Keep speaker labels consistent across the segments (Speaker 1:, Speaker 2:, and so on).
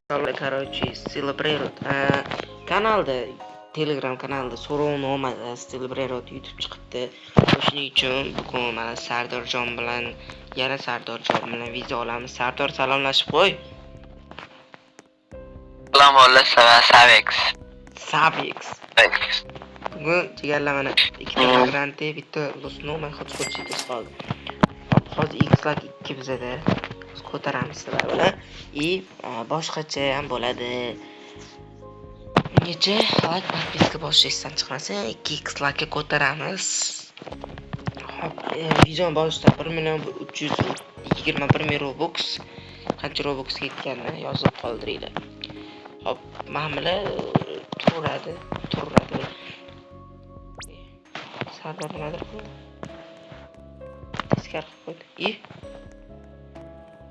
Speaker 1: Salve, короче, Celebrate kanalda, Telegram kanalida so'rovnomada Celebrate YouTube chiqibdi. Shuning uchun bugun mana Sardorjon bilan, yana Sardorjon bilan video olamiz. Sardor, salomlashib qo'y.
Speaker 2: Salom alaykum,
Speaker 1: Sabex. Bugun jigarlar mana ikkita migrante, bitta Losnoma hotspotchimiz qoldi. Hozir X-lar 2 bizada. Ko'taramiz sizlar bilan. Boshqacha ham bo'ladi. Bungacha like podpiska boshlashdan chiqmasa 2x-larga ko'taramiz. Hop, video boshida 1.321 ming Robux. Qancha Robux ketganini yozib qoldiringlar. Hop, ma'mula turadi. Sardor nimadir qildi? Teskari qilib qo'ydi.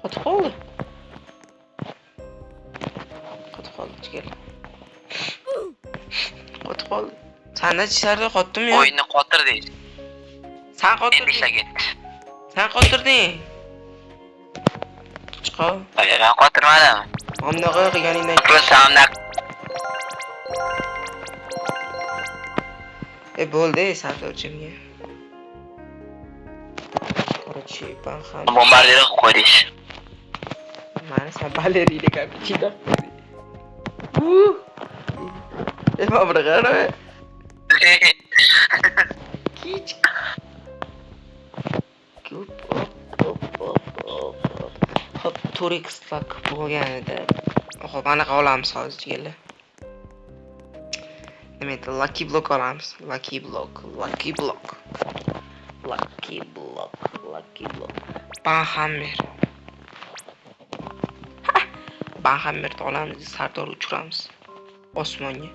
Speaker 1: Qotib qoldi. Qotib qoldi. Sanachi Sardor qotdimi yo?
Speaker 2: O'yinni qotirdingiz.
Speaker 1: Sen qotirding. Sen qotirding. Chiqo.
Speaker 2: Men qotirmadim.
Speaker 1: Omnaqa qilganingdan
Speaker 2: Prosamda.
Speaker 1: bo'ldi Sardorchimga. Короче, ben ham
Speaker 2: Bombardier qo'yish.
Speaker 1: Mana sen balerina kapitida. Mamra qara. Kich. Hop, Turix tak bo'lganida. Hop, anaqa olamiz hozir jigarlar. Nima edi? Lucky block olamiz. Lucky block. Banhammer. Banhammerni olamiz, Sardor uchiramiz osmonga.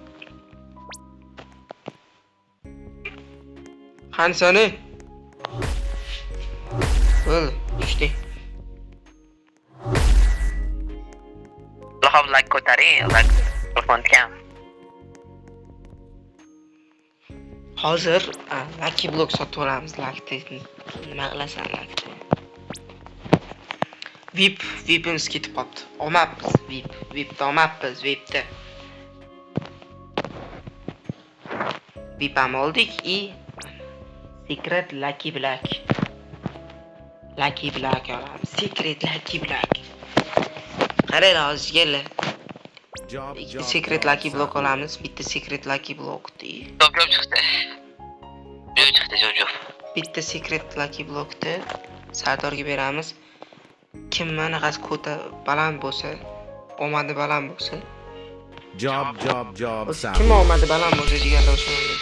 Speaker 1: Qansani? Bo'ldi, tushdi.
Speaker 2: Hop, like ko'taring, like telefonga.
Speaker 1: Hozir Lucky block sotib olamiz, Lucky nima qilasan Lucky? VIP'imiz ketib qoldi. Olmabmiz, VIP'da olmabmiz, VIP'da. VIP ham oldik Secret Lucky Black. Olamiz. Secret Lucky Black. Qaranglar hozir kelinglar. Ikkita Secret Lucky Block olamiz, bitta Secret Lucky Block'di.
Speaker 2: Jo'p chiqdi. Jo'p.
Speaker 1: Bitta Secret Lucky Block'ni Sardorga beramiz. Kim manaqasi ko'ta baland bo'lsa, omadi baland bo'lsa.
Speaker 3: Job.
Speaker 1: Kim omadi baland bo'lsa jigarlar o'shani.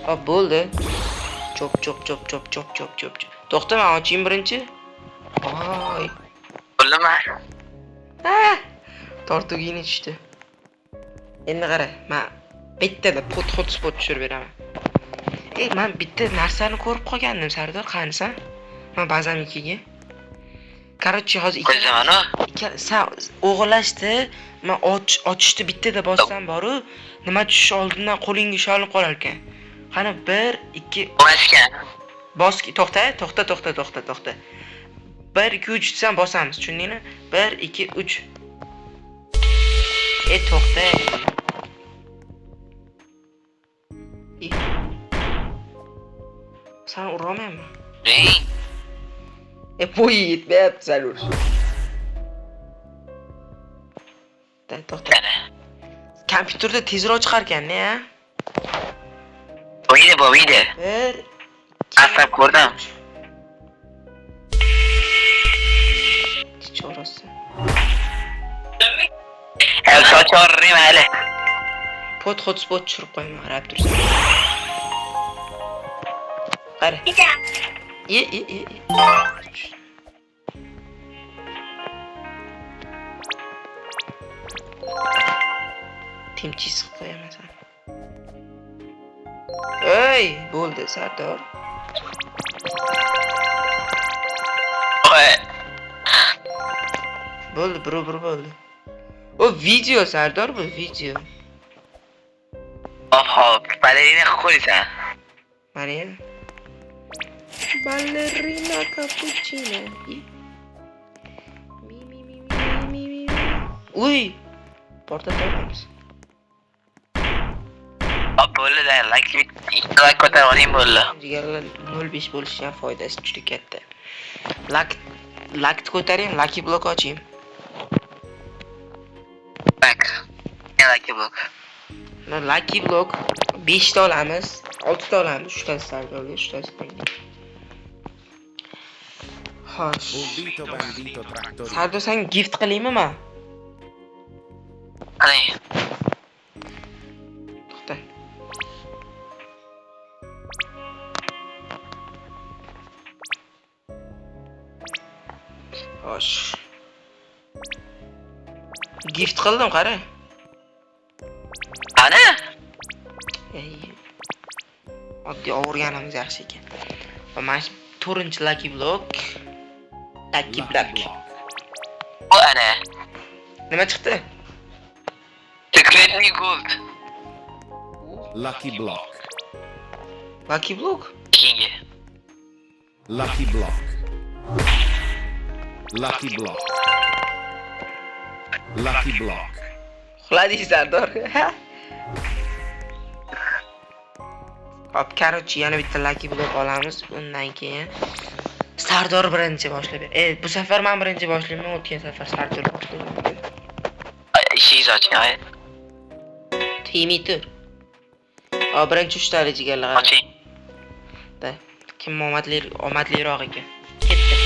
Speaker 1: Hop, bo'ldi. Chop. To'xta, men ochayim birinchi. Voy.
Speaker 2: Bo'ldimi?
Speaker 1: Tortugini tushdi. Endi qara, men bittada hotspot tushirib beraman. Men bitta narsani ko'rib qolgandim, Sardor, qanisan? Men bazamnikiga. Короче, hozir sen o'g'irlashdi, men ochishni bittada bossam boru, nima tushish oldindan qo'lingga ushalib qolar ekan. Qani 1 2 Boski, to'xta. 1 2 3 desam bosamiz, tushundingmi? 1 2 3. To'xta. Sen uramayapmi? Bo'yi yetmayapti sen urish. To'xta. Kompyuterda tezroq chiqar ekan-da, ha?
Speaker 2: Bo'ydi.
Speaker 1: 1
Speaker 2: Asab ko'rdim.
Speaker 1: Chorasi.
Speaker 2: Sochorri mayli.
Speaker 1: Hotspot tushirib qo'yman, qarab tursan. Qara. Timchis qo'yaman sen. Bo'ldi Sardor. Bo'ldi, bir bo'ldi. O video Sardor, bu video.
Speaker 2: Hop, balerina qo'ysan.
Speaker 1: Mana Ballerina cappuccina. Mi. Uy. Portafolamiz.
Speaker 2: Bo'ldi da, like ko'tarib oling bo'ldi.
Speaker 1: Jigarlar 0.5 bo'lishi ham foydasi juda katta. Lakt ko'taring, lucky block oching.
Speaker 2: Bak. Lucky block.
Speaker 1: Lucky block 5 ta olamiz, 6 ta olamiz, 3 tasi sardoga, 3 tasi menga. Xo'sh.
Speaker 3: Ubito bandito trattori.
Speaker 1: Sardo sen gift qilaymi men?
Speaker 2: Qiling.
Speaker 1: To'xta. Xo'sh. Gift qildim, qara.
Speaker 2: Ana?
Speaker 1: Oddiy o'rganamiz yaxshi ekan. Va mana shu 4-lucky block. Lucky block.
Speaker 2: Bu ana.
Speaker 1: Nima chiqdi?
Speaker 2: Secretly gold.
Speaker 3: Lucky block.
Speaker 1: Lucky block.
Speaker 2: Kingi.
Speaker 3: Lucky block. Lucky block. Lucky block.
Speaker 1: Uxladingiz Sardor. Hop, короче, yana bitta lucky block olamiz. Undan keyin Sardor birinchi boshlab ber. Bu safar men birinchi boshlayman, o'tgan safar Sardor boshlagan.
Speaker 2: Ishingiz oching, ay.
Speaker 1: Timi tur. Birinchi 3 tali jigarlar.
Speaker 2: Oching.
Speaker 1: Da. Kim omadliroq ekan. Ketdi.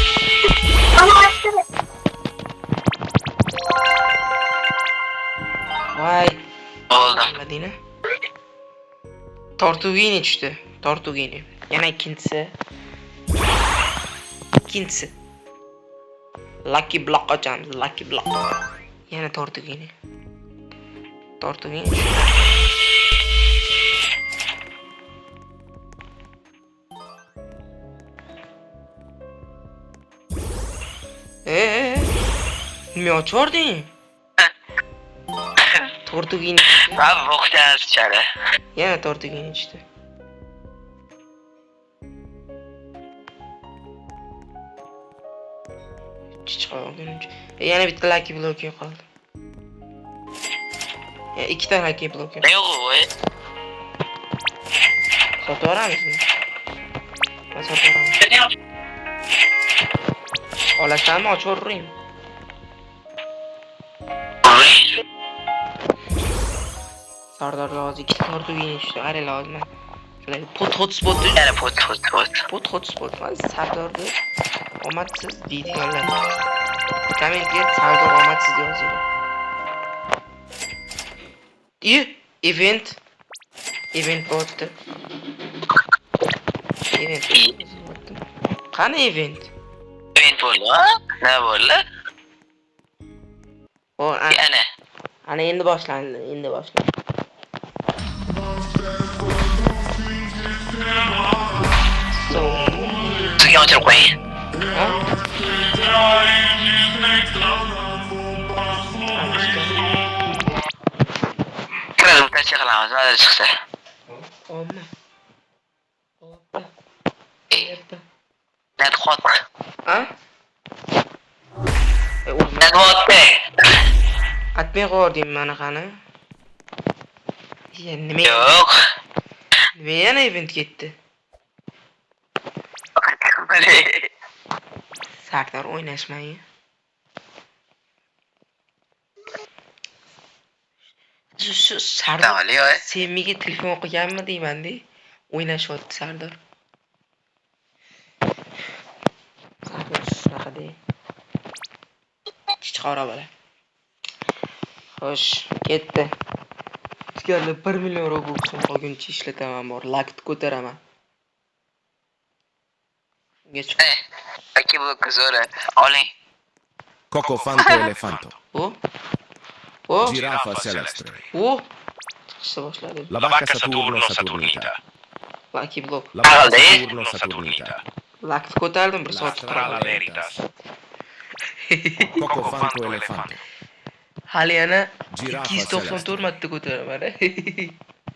Speaker 1: Voy.
Speaker 2: Bo'ldi.
Speaker 1: Madina. Tortugini tushdi. Tortugini. Yana ikkinchisi. Lucky block ochamiz. Lucky block. Yana tortugini. Nima ochording? Tortugini.
Speaker 2: Ben boktan içeri.
Speaker 1: Yana tortugini tushdi. Yana bitta lucky block qoldi. Ikkita lucky block.
Speaker 2: Ne yok o?
Speaker 1: Sotaveramizmi? Men sotaveramiz. Olasanmi, ochib o'ring. Sardorga hozir ikkita tortugini tushdi. Qara lozim. Shunday hotspot.
Speaker 2: Yani
Speaker 1: Hotspot. Sardorga omadsiz deydiganlar. Tabiiyki Sardor omadsiz yozadi. Event bo'tdi. Qani event?
Speaker 2: Event bo'ldi. Ne bo'ldi? Ana.
Speaker 1: Ana endi boshlandi.
Speaker 2: Sizga o'chirib qo'ying. Kirib o'tib qilamiz, mana chiqsa.
Speaker 1: Omma.
Speaker 2: Net hot.
Speaker 1: Ha?
Speaker 2: Net hot.
Speaker 1: Atmay qo'ydim mana qani. Nima?
Speaker 2: Yo'q.
Speaker 1: Nima yana event ketdi? Sardor o'ynashmang. Shu Sardor sen menga telefon qilganmi deyman-da. O'ynashyapti Sardor. Sardor shunaqa dey. Chiqara bola. Xo'sh, ketdi. Jigarlar 1 million Robux'im qolguncha ishlataman, bor. Lakt ko'taraman. Geç.
Speaker 2: Lucky block zo'ra. Oling.
Speaker 3: Coco fanto elefanto. Girafa celestre.
Speaker 1: Chiqishni boshladi.
Speaker 3: La vacca Saturno Saturnita.
Speaker 1: Lucky block.
Speaker 3: La vacca Saturno Saturnita.
Speaker 1: Lakt ko'tardim, bir soat
Speaker 3: Strada veritas. Coco fanto elefanto.
Speaker 1: Hali yana
Speaker 3: Girafa
Speaker 1: 294 marta ko'taraman.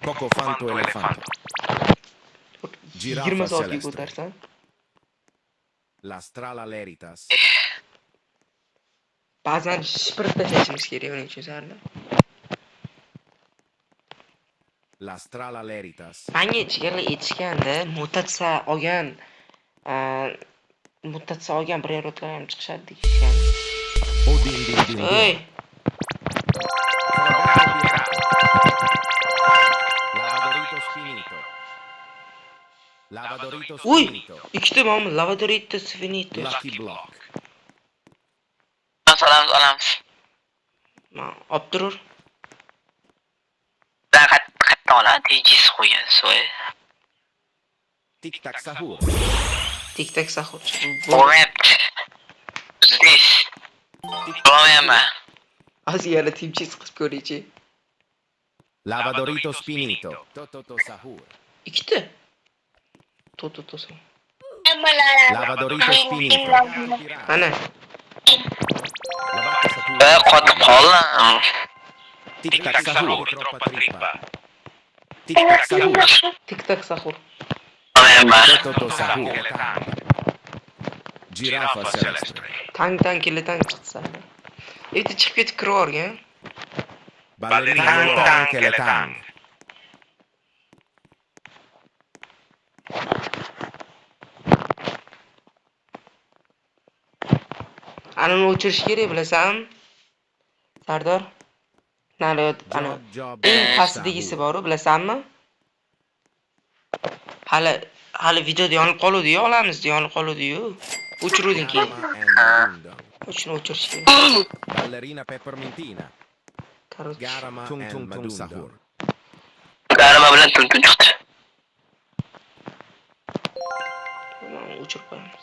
Speaker 3: Coco fanto elefanto.
Speaker 1: 20 soatga ko'tarsan.
Speaker 3: La strala leritas.
Speaker 1: Ba'zan shipirib tashlashimiz kerak uning uchun Sardor.
Speaker 3: La strala leritas.
Speaker 1: Menga ichkariga aytishganda mutatsiya olgan prerotlar ham chiqishadi deyishgan.
Speaker 3: Odin din din din.
Speaker 1: Ey,
Speaker 3: Frogato pirato. Lavadorito spinito. Lavadorito
Speaker 1: uy,
Speaker 3: spinito.
Speaker 1: ikkita mana Lavadorito Sfinito.
Speaker 3: Lucky block.
Speaker 2: Olamiz.
Speaker 1: Ma, olib turur.
Speaker 2: Qayerdan oladi? Tejis qo'ygan so'y.
Speaker 3: Tic tac sahur.
Speaker 1: Tik-tak sahur.
Speaker 2: Olmayapti. Здесь. Olmayapman.
Speaker 1: Hozir yana timchiz qilib ko'raychi.
Speaker 3: Lavadorito spinito. Toto sahur.
Speaker 1: Ikkita. To.
Speaker 3: Lavadorito spinito.
Speaker 1: Mana,
Speaker 3: La vacca Saturno.
Speaker 2: Qotib qoldim.
Speaker 3: Tic tac sahur. Troppa trippa. Tic tac sahur.
Speaker 1: tik-tak sahur.
Speaker 2: Olmayapman.
Speaker 3: Toto sahur. Giraffa celestre.
Speaker 1: Tang keletang chiqdi Sardor. Endi chiqib ketib kirib o'rgan.
Speaker 3: Ballerina tang che le tang.
Speaker 1: Anani o'chirish kerak, bilasanmi? Sardor. Ana
Speaker 3: Job
Speaker 1: eng pastdagisi bor, bilasanmi? Hali videoda yonib qoluvdi-yu, olamizda yonib qoluvdi-yu. O'chiruvding keyin. O'chini o'chirish kerak.
Speaker 3: Ballerina peppermintina.
Speaker 1: Korot.
Speaker 3: Garama tung sahur.
Speaker 2: Garama bilan tuntun chiqdi.
Speaker 1: O'chirib qo'yamiz.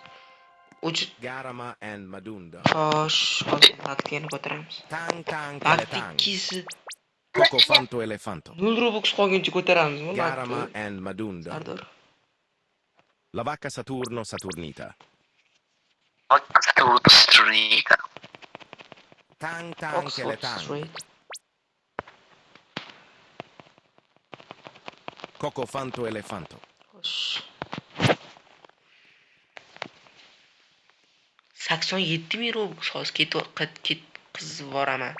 Speaker 1: O'chir.
Speaker 3: Garama and Madunda.
Speaker 1: Xo'sh, hozir taktiyani ko'taramiz.
Speaker 3: Tang che le tang.
Speaker 1: Taktikisi
Speaker 3: Cocofanto elefanto.
Speaker 1: 0 Robux qolguncha ko'taramizmi?
Speaker 3: Garama and Madunda.
Speaker 1: Sardor.
Speaker 3: La vacca Saturno Saturnita.
Speaker 2: Strika.
Speaker 3: Tang che le tang.
Speaker 1: Straight.
Speaker 3: Cocofanto elefanto.
Speaker 1: Xo'sh. 87 Robux hozir ketqizib yuboraman.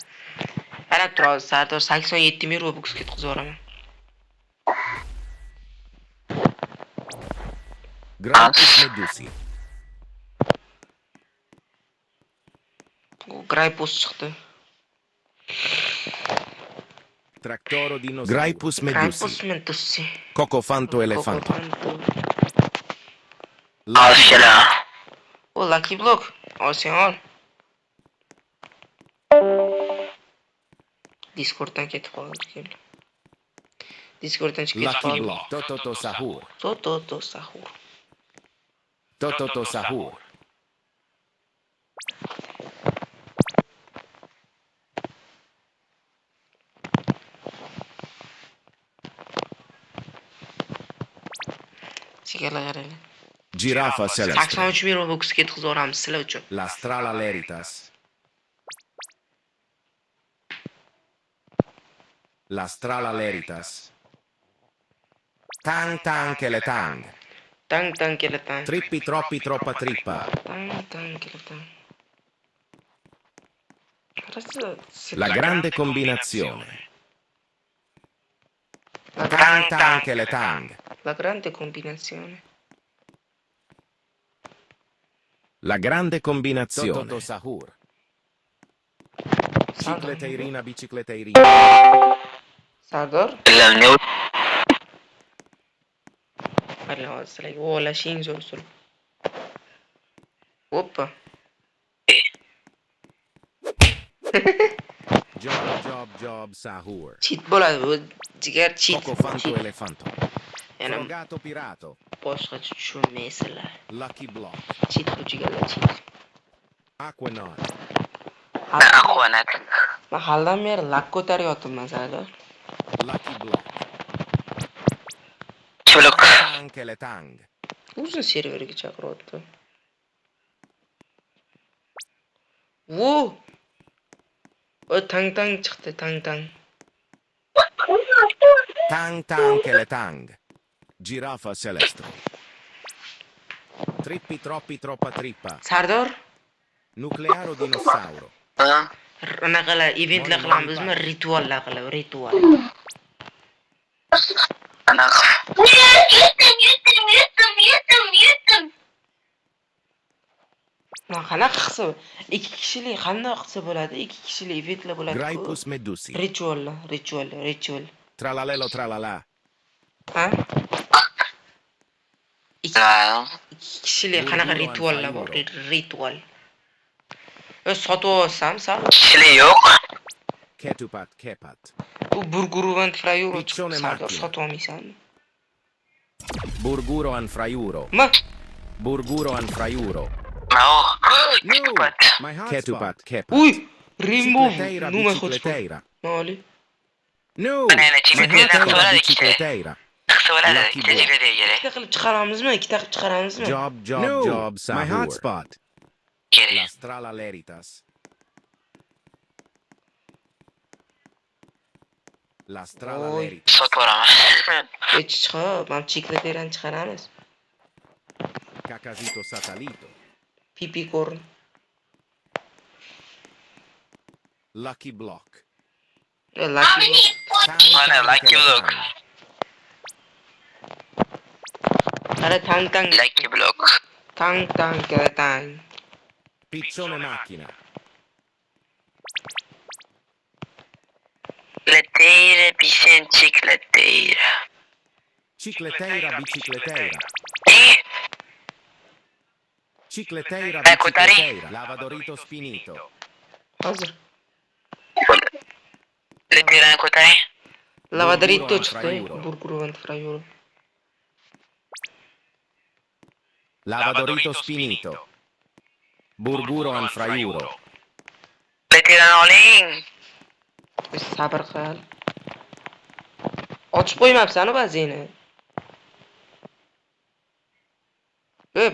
Speaker 1: Qarab tur hozir Sardor 87 Robux ketqizib yuboraman.
Speaker 3: Gratis Medusi.
Speaker 1: Graypus chiqdi.
Speaker 3: Tractoro dinosauro. Graipus
Speaker 1: Graypus
Speaker 3: Medusi.
Speaker 1: mentussi.
Speaker 3: Cocofanto elefanto.
Speaker 2: Ashla.
Speaker 1: O Lucky Block. Olsang ol. Discorddan ketib qoldi. Discorddan chiqib ketib
Speaker 3: Lucky
Speaker 1: qoldi.
Speaker 3: Block. Toto sahur.
Speaker 1: To sahur.
Speaker 3: Toto sahur.
Speaker 1: Sigala qarang.
Speaker 3: Giraffa celeste.
Speaker 1: 83 Robux ketqizib yuboramiz sizlar uchun.
Speaker 3: La strala leritas. La strala leritas. Tang che le tang.
Speaker 1: Tang keletang.
Speaker 3: Trippi troppi troppa trippa.
Speaker 1: Tang keletang. Qarasa.
Speaker 3: La grande combinazione. Tang che le tang.
Speaker 1: La grande combinazione.
Speaker 3: La grande combinazione. Toto sahur. Bicicleteirina.
Speaker 1: Sardor.
Speaker 2: Bilamni
Speaker 1: Qarang hozir sizlarga o'g'irlashingiz usul. Hoppa.
Speaker 3: Job sahur.
Speaker 1: Cheat bo'ladi bu jigar cheat.
Speaker 3: Cocofanto elefanto.
Speaker 1: Yana
Speaker 3: Frogato pirato.
Speaker 1: boshqacha tushunmaysizlar.
Speaker 3: Lucky block.
Speaker 1: Cheat bu jigarlar cheat.
Speaker 3: Aquanaut.
Speaker 2: Aquanat.
Speaker 1: Mahaldan beri lak ko'taryapman Sardor.
Speaker 3: Lucky block.
Speaker 2: Chuluk.
Speaker 3: Tang che le tang.
Speaker 1: Uzun serverga chaqiryapti. Vo! O tang chiqdi, tang.
Speaker 3: Tang che le tang. Giraffa celeste. Trippi troppi troppa trippa.
Speaker 1: Sardor,
Speaker 3: Nuclearo dinosauro.
Speaker 2: Ha?
Speaker 1: anaqalar eventlar
Speaker 3: Moni,
Speaker 1: qilamizmi?
Speaker 3: moni,
Speaker 1: Rituallar qilib, ritual.
Speaker 2: Anaqa.
Speaker 1: Mana qanaqa qilsa, 2 kishilik qanday qilsa bo'ladi? 2 kishilik eventlar bo'ladi-ku.
Speaker 3: Graipus medusi.
Speaker 1: Ritual.
Speaker 3: Tralalelo tralala.
Speaker 1: Ha? 2
Speaker 2: Ha.
Speaker 1: kishilik qanaqa
Speaker 3: Burguro
Speaker 1: rituallar bor?
Speaker 3: Alfayuro.
Speaker 1: Ritual. Sotib olsam, sal
Speaker 2: Shili yo'q.
Speaker 3: Ketupat kepat.
Speaker 1: bu burguruvan frayuro
Speaker 3: Piccione
Speaker 1: Sardor
Speaker 3: macchina.
Speaker 1: sotib olmaysanmi?
Speaker 3: Burguro anfraiuro.
Speaker 1: Ma,
Speaker 3: Burguro anfraiuro.
Speaker 2: Ma u.
Speaker 3: No!
Speaker 2: Ketupat.
Speaker 3: My hotspot. Ketupat kepat.
Speaker 1: uy, remove
Speaker 3: Cicleteira
Speaker 1: nima hotspot.
Speaker 3: bicicleteira.
Speaker 1: Noli?
Speaker 3: No!
Speaker 2: Mana
Speaker 3: My
Speaker 2: cicleteira
Speaker 3: hotspot
Speaker 2: qiladi
Speaker 3: bicicleteira.
Speaker 2: Qilsa bo'ladi.
Speaker 3: Lucky
Speaker 2: Ikkita
Speaker 3: boy.
Speaker 2: chigleteira kerak.
Speaker 1: Ikkita qilib chiqaramizmi? Ikkita qilib chiqaramizmi?
Speaker 3: Job sahur. My hotspot. La
Speaker 2: Kerak.
Speaker 3: strala leritas. La strala
Speaker 1: Oi.
Speaker 3: leritas.
Speaker 2: Sotib boraman.
Speaker 1: Chiqib, mana chikleterani chiqaramiz.
Speaker 3: Cacasito satalito.
Speaker 1: Pipi corn.
Speaker 3: Lucky block.
Speaker 1: Lucky.
Speaker 2: Mana lucky block.
Speaker 1: Qara tang.
Speaker 2: Lucky block.
Speaker 1: Tang.
Speaker 3: Piccione macchina.
Speaker 2: Letteira, piscina, chicleteira.
Speaker 3: Cicleteira bicicleteira.
Speaker 2: Eh?
Speaker 3: Cicleteira
Speaker 2: Ecco, Tari.
Speaker 3: bicicleteira. Lavadorito spinito.
Speaker 1: Hozir.
Speaker 2: Letteira ko'taring.
Speaker 1: Lavadarito
Speaker 3: Burguro
Speaker 1: chiqdi.
Speaker 3: Frayuro.
Speaker 1: Burguruvan frayuro.
Speaker 3: Lavadorito spinito. Burguro anfraiuro.
Speaker 2: Letteirani oling.
Speaker 1: Sabr qil. Ochib qo'ymabsan-ku bazini.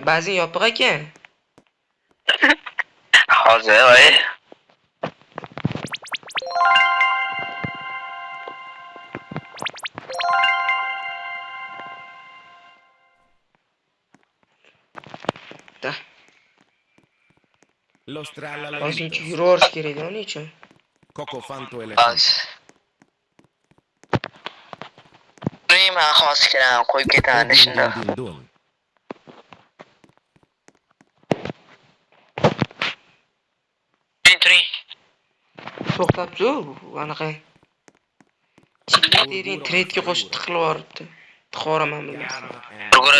Speaker 1: Bazin yopiq ekan.
Speaker 2: Hozir, voy.
Speaker 1: Da.
Speaker 3: Lo stralla
Speaker 1: Hozircha
Speaker 3: leritas.
Speaker 1: yuraverish kerak, uning uchun.
Speaker 3: Cocofanto
Speaker 2: Hozir.
Speaker 3: elefante.
Speaker 2: Prima hozir kiraman, qo'yib ketaman shunda.
Speaker 3: Dun.
Speaker 2: Turing.
Speaker 1: To'xtabdi, anaqa. Chikletering tredga qo'shib tiqilib yuboribdi. Tiqoraman bilmasam.
Speaker 2: Burguro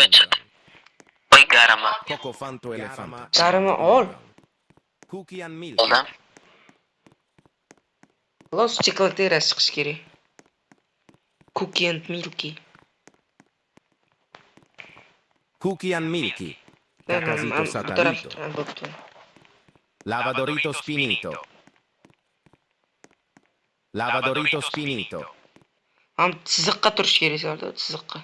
Speaker 2: Qo'y garama.
Speaker 3: Cocofanto elefante.
Speaker 1: Garimi ol.
Speaker 3: Cookie and milk.
Speaker 2: Oldim.
Speaker 1: Los chikletera chiqish kerak. Cookie and milky.
Speaker 3: Cookie and milky. Cacasito
Speaker 1: Bu taraf
Speaker 3: satalito.
Speaker 1: bo'pti.
Speaker 3: Lavadorito spinito. Lavadorito spinito.
Speaker 1: Ham chiziqqa turish kerak, Sardor, chiziqqa.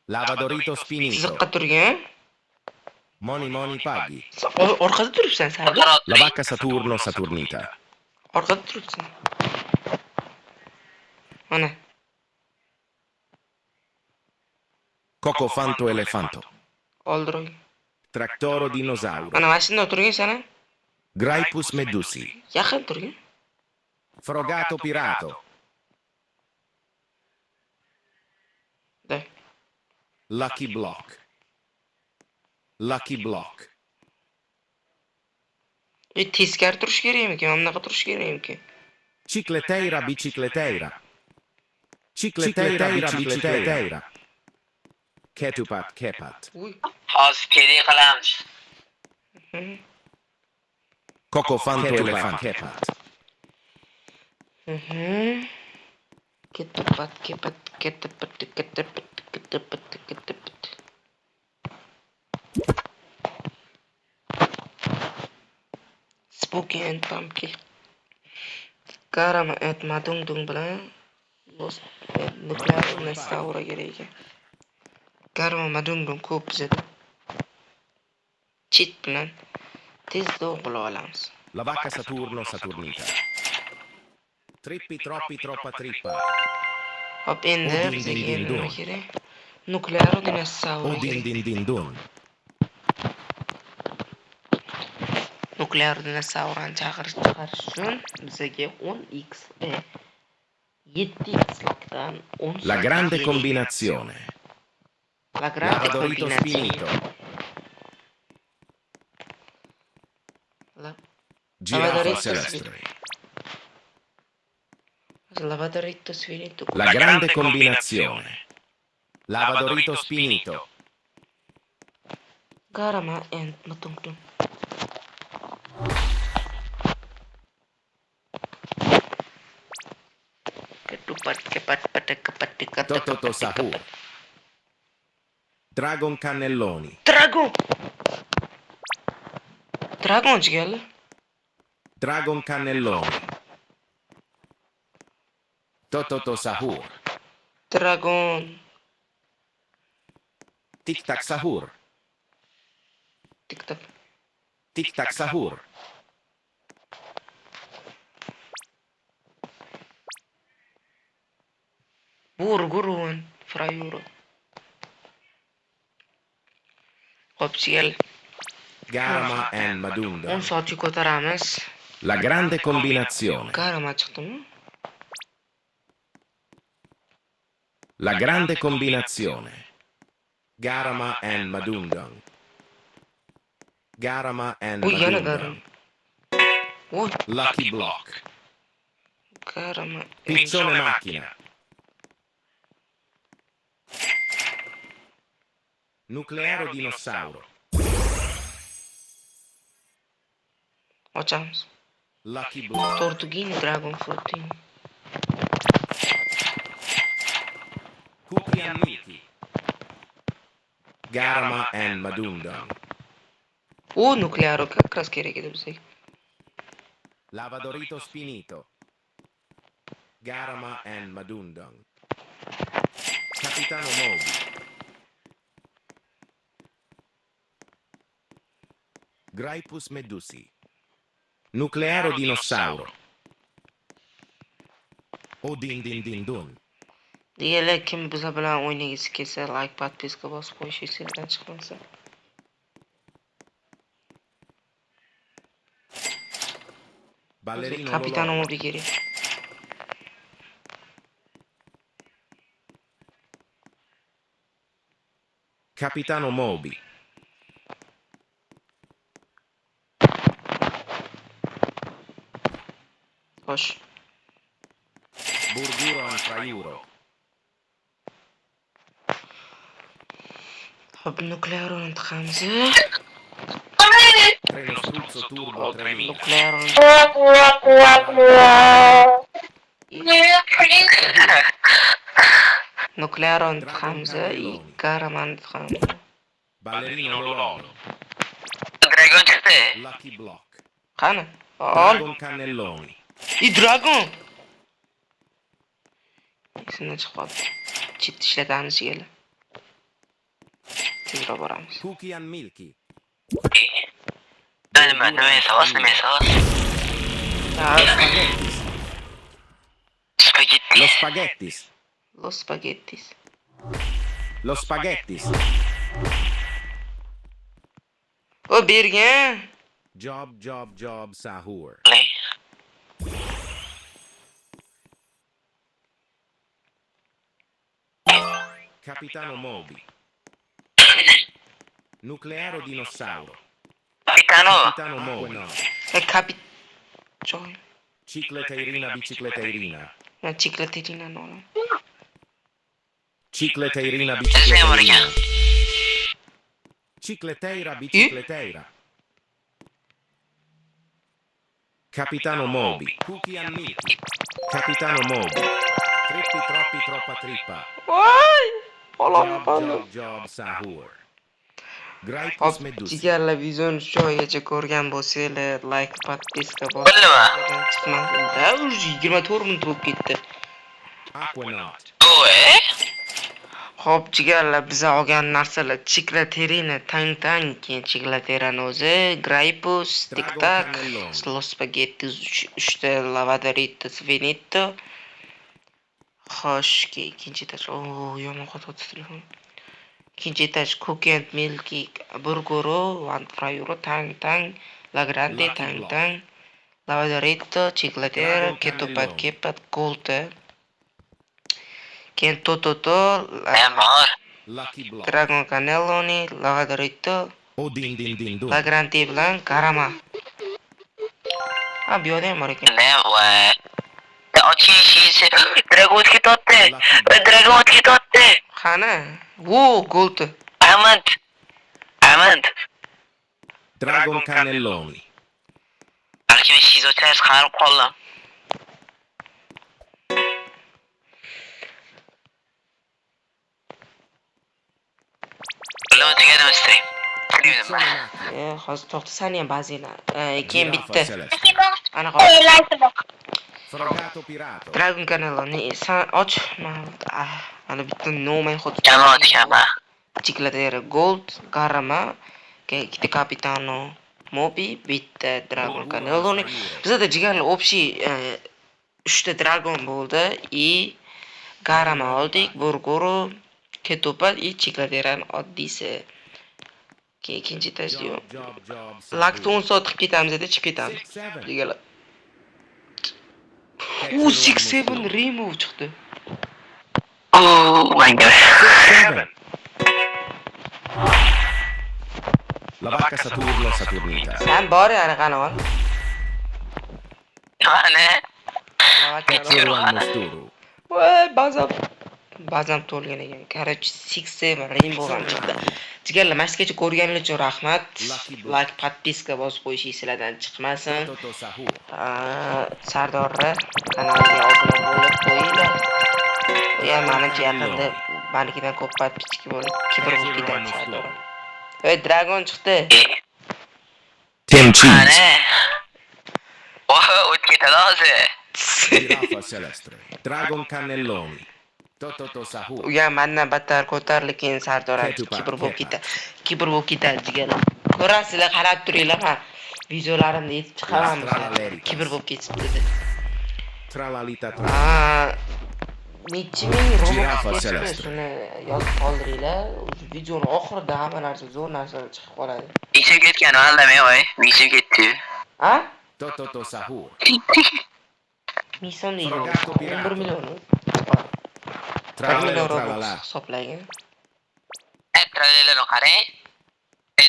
Speaker 3: Lavadorito spinito.
Speaker 1: Chiziqqa turgan.
Speaker 3: Moni paghi.
Speaker 1: Orqada turibsan, Sardor.
Speaker 3: La vacca Saturno Saturnita.
Speaker 1: Orqada turibsan. Mana.
Speaker 3: Cocofanto elefanto.
Speaker 1: Oldiroy.
Speaker 3: Tractoro dinosauro.
Speaker 1: Mana mashina turgan sana.
Speaker 3: Graipus medusi.
Speaker 1: Yaqin turgan.
Speaker 3: Frogato pirato.
Speaker 1: Da.
Speaker 3: Lucky block. Lucky block.
Speaker 1: Teskari turish kerakmikan? Mana bunaqa turish kerakmikan?
Speaker 3: Cicleteira bicicleteira. Cicleteira bicicleteira. Ketupat kepat.
Speaker 1: Uy.
Speaker 2: Hozir kerak qilamiz.
Speaker 3: Cocofanto elefante. Kepat.
Speaker 1: Ketepat. Spooky and pumpkin. Karama et madung bilan los nuklear dinosaura kerak ekan. Karama madung ko'p bizada. Chit bilan tezda o'g'ila olamiz.
Speaker 3: La vacca Saturno Saturnita. Trippi troppi troppa trippa.
Speaker 1: Hop, endi
Speaker 3: Odin,
Speaker 1: bizga
Speaker 3: din, din,
Speaker 1: nima
Speaker 3: dun.
Speaker 1: kerak? Nuklear dinosaur
Speaker 3: Odin
Speaker 1: kerak.
Speaker 3: din din dun.
Speaker 1: Nuklear dinosavrni chiqarish uchun bizga 10x 7x lokdan 10
Speaker 3: La grande
Speaker 1: kerak.
Speaker 3: combinazione.
Speaker 1: La grande
Speaker 3: Lavadorito
Speaker 1: combinazione.
Speaker 3: spinito.
Speaker 1: La
Speaker 3: Giraffa
Speaker 1: Lavadorito
Speaker 3: celeste.
Speaker 1: Lavadorito sfinito.
Speaker 3: La grande combinazione. Lavadorito spinito.
Speaker 1: Garama and matung. Ketupat.
Speaker 3: Tototo Sahur. Dragon cannelloni.
Speaker 1: Dragon geldi.
Speaker 3: Dragon cannelloni. Tototo Sahur.
Speaker 1: Dragon.
Speaker 3: Tic tac Sahur.
Speaker 1: TikTok.
Speaker 3: Tic tac Sahur.
Speaker 1: Burgurun. Frayuro. Hopsiel.
Speaker 3: Garama and
Speaker 1: 10
Speaker 3: Madunda.
Speaker 1: soatga ko'taramiz.
Speaker 3: La grande combinazione.
Speaker 1: Garama chiqdimi?
Speaker 3: La grande combinazione. Garama and Madundan. Garama and
Speaker 1: Bu yana
Speaker 3: Madundan.
Speaker 1: garam. Voy,
Speaker 3: Lucky Block.
Speaker 1: garama.
Speaker 3: Piccione macchina. Nuclearo dinosauro.
Speaker 1: Ochamiz.
Speaker 3: Lucky Block.
Speaker 1: Tortugini Dragon Fruitini.
Speaker 3: Cookie and Milky. Garama and Madundan.
Speaker 1: O nuklearo как раз kerak edi bizga.
Speaker 3: Lavadorito spinito. Garama and Madundan. Capitano Moby. Graipus medusi. Nuclearo dinosauro. Odin din din dun.
Speaker 1: Diyeler kim bize bilan o'ynagisi kelsa like podpiska bosib qo'yish esingizdan chiqmasa.
Speaker 3: Ballerino
Speaker 1: Capitano
Speaker 3: Lololo.
Speaker 1: Moby kerak.
Speaker 3: Capitano Moby.
Speaker 1: Xo'sh.
Speaker 3: Burguro and Fraiuro.
Speaker 1: Hop, nuklearni tiqamiz.
Speaker 3: Treno struzzo turbo 3000.
Speaker 1: Nuklearni. Nuklearni tiqamiz. Garamani tiqamiz.
Speaker 3: Ballerino Lololo.
Speaker 2: Dragon chiqdi.
Speaker 3: Lucky Block.
Speaker 1: Qani? Ol.
Speaker 3: Dragon cannelloni.
Speaker 1: Dragon. Esimdan chiqib qoldi. Chit ishlatamiz yeli. Tezroq boramiz.
Speaker 3: Cookie and Milky.
Speaker 2: Nima sos?
Speaker 3: Spaghettis.
Speaker 2: Spaghetti.
Speaker 3: Lo spaghettis.
Speaker 1: Los spaghettis.
Speaker 3: Lo spaghettis.
Speaker 1: O bergan.
Speaker 3: Job Sahur. Capitano Moby. Nuclearo dinosauro.
Speaker 2: Capitano.
Speaker 3: Capitano Moby.
Speaker 1: E Joy.
Speaker 3: Cicleteirina bicicleteirina.
Speaker 1: La cicleterina no.
Speaker 3: Cicleteirina
Speaker 2: Siamo
Speaker 3: bicicleteirina.
Speaker 2: raga.
Speaker 3: Cicleteira bicicleteira. Capitano Moby. Cookie and Milky. Capitano Moby. Trippi troppi troppa trippa.
Speaker 1: Voy.
Speaker 3: Job Sahur. Graipus
Speaker 1: Hop,
Speaker 3: medusi.
Speaker 1: jigarlar videoni shu joygacha ko'rgan bo'lsanglar, like, podpiska
Speaker 2: Nima?
Speaker 1: chiqmanglar. 24 minut bo'lib ketdi.
Speaker 3: Aquanaut.
Speaker 2: Oe?
Speaker 1: Hop, jigarlar biza olgan narsalar chiklaterina, tang, keyin chiklaterani o'zi, Graipus, tiktak, Los Spaghetti, 3 ta Lavadorito, Svenito. Xo'sh, ikkinchi etaj. Yomon xato telefon. Ikkinchi etaj Cookie and Milky burgero, one fryuro, tang, la grande, tang, lavadoretto, chiclatera,
Speaker 3: Dragon
Speaker 1: ketupat,
Speaker 3: cannelloni.
Speaker 1: kepat, gold. Keyin Tototo,
Speaker 2: Amor.
Speaker 3: Lucky Block.
Speaker 1: Dragon Cannelloni, lavadoretto,
Speaker 3: O din din din dun.
Speaker 1: la grande bilan garama. Bu yoqda ham bor ekan.
Speaker 2: Ne var? Oching shiysi. Dragon o'tga tortdi. Dragon o'tga tortdi.
Speaker 1: Qani? Gold.
Speaker 2: Amand.
Speaker 3: Dragon cannelloni.
Speaker 2: Balki men shizochas qarib qoldim. Bilan o'tgandim stream.
Speaker 3: Pizzone macchina.
Speaker 1: Hozir to'xta, sani ham ba'zinglar. Keyin
Speaker 3: Giraffa
Speaker 1: bitta.
Speaker 3: celeste.
Speaker 1: Anaqa
Speaker 3: Frogato pirato.
Speaker 1: Dragon Cannelloni och. Mana bitta no'may xuddi.
Speaker 2: Jamoat kama.
Speaker 1: Chiclatera gold, garama, ikkita Capitano Mobi, bitta Dragon Cannelloni. Bizda jigarlar общий 3 ta Dragon bo'ldi. Garama oldik, burgero, ketupat, chiclateraning oddiysi. Keyin ikkinchi etajda yo'q.
Speaker 3: Job.
Speaker 1: Lakni 10 soat qilib ketamiz deb chiqib ketamiz.
Speaker 3: 6-7.
Speaker 1: Jigarlar. 6-7 remove chiqdi.
Speaker 2: Oh my god.
Speaker 3: 7. La vacca Saturno Saturnita.
Speaker 1: Sen bor yana qani ol.
Speaker 2: Mana.
Speaker 3: Toro al Mosturu.
Speaker 1: Voy, bazam to'lgan ekan. Короче, 6-7 rainbow ham chiqdi. Jigarlar, masgacha ko'rganingiz uchun rahmat. Like, podpiska bosib qo'yishingiz sizlardan chiqmasin.
Speaker 3: Toto Sahur.
Speaker 1: Sardorra kanaliga obuna bo'lib qo'yinglar. U ham menimcha yaqinda balkidan ko'p podpiska bo'lib, kibr bo'lib ketadi Sardor. Dragon chiqdi.
Speaker 3: Tim Cheese.
Speaker 2: Mana. O'tib ketadi hozir.
Speaker 3: Giraffa celeste. Dragon cannelloni. Toto Sahur.
Speaker 1: U ham mendan battar ko'tarilib keyin Sardor kibr bo'lib ketadi. Kibr bo'lib ketadi jigarlar. Ko'rasizlar, qarab turinglar. Ha, videolarimni yetib chiqaman. Kibr bo'lib ketibdi dedi.
Speaker 3: Tralalita
Speaker 1: Nechi ming
Speaker 3: Giraffa
Speaker 1: robot
Speaker 3: celeste.
Speaker 1: shuni yozib qoldiringlar. Videoning oxirida hamma narsa zo'r narsa chiqib qoladi.
Speaker 2: Nechib ketgan aldamay voy. Nechib ketdi.
Speaker 1: Ha?
Speaker 3: Toto Sahur.
Speaker 1: Mison deydi.
Speaker 3: Frogato
Speaker 1: 1
Speaker 3: pirata.
Speaker 1: million.
Speaker 3: Tralala
Speaker 1: robot
Speaker 3: tralala.
Speaker 1: hisoblagan.
Speaker 2: Tralelani qarang.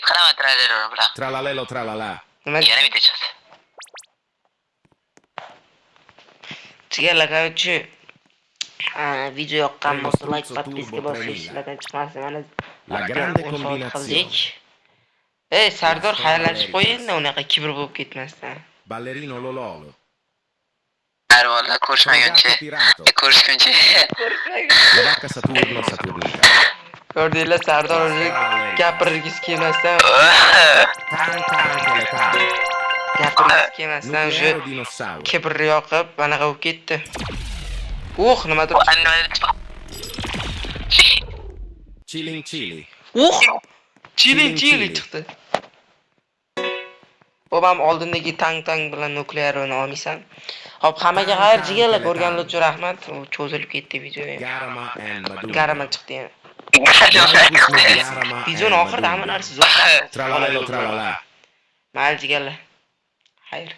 Speaker 2: Qaraman tralelani bilan.
Speaker 3: Tralalelo tralala.
Speaker 1: Nima?
Speaker 2: Yana bitta chiqdi.
Speaker 1: Jigarlar, короче, video yoqqan bo'lsa
Speaker 3: Primo
Speaker 1: like,
Speaker 3: Struzzo
Speaker 1: podpiska
Speaker 3: Turbo
Speaker 1: bosish,
Speaker 3: Premia.
Speaker 1: sizlardan chiqmasin. Mana
Speaker 3: La grande combinazione.
Speaker 1: Sardor, xayrlashib qo'ying, unaqa kibr bo'lib ketmasdan.
Speaker 3: Ballerino Lololo.
Speaker 2: Arvolar ko'rishmaguncha.
Speaker 3: Frogato pirato.
Speaker 2: Ko'rishguncha.
Speaker 3: La vacca Saturno Saturnita.
Speaker 1: Ko'rdinglar, Sardor gapirgisi kelmasdan,
Speaker 3: Tang.
Speaker 1: gapirgisi kelmasdan
Speaker 3: Nuclearo dinosauro.
Speaker 1: kibr yoqib, anaqa bo'lib ketdi. Nimadir.
Speaker 3: Chilling chili.
Speaker 1: Chili
Speaker 3: Chili.
Speaker 1: chiqdi. Bobam oldindagi tang bilan nuklearni olmaysan. Hop, hammaga xayr jigarlar, ko'rganingiz uchun rahmat. Cho'zilib ketdi video ham.
Speaker 3: Garama and Maduro.
Speaker 1: Garama chiqdi yana.
Speaker 3: Garama
Speaker 1: Videoning
Speaker 3: and
Speaker 1: oxirida hamma
Speaker 3: Maduro.
Speaker 1: narsa zo'r.
Speaker 3: Tralalelo tralala.
Speaker 1: Mayli jigarlar. Xayr.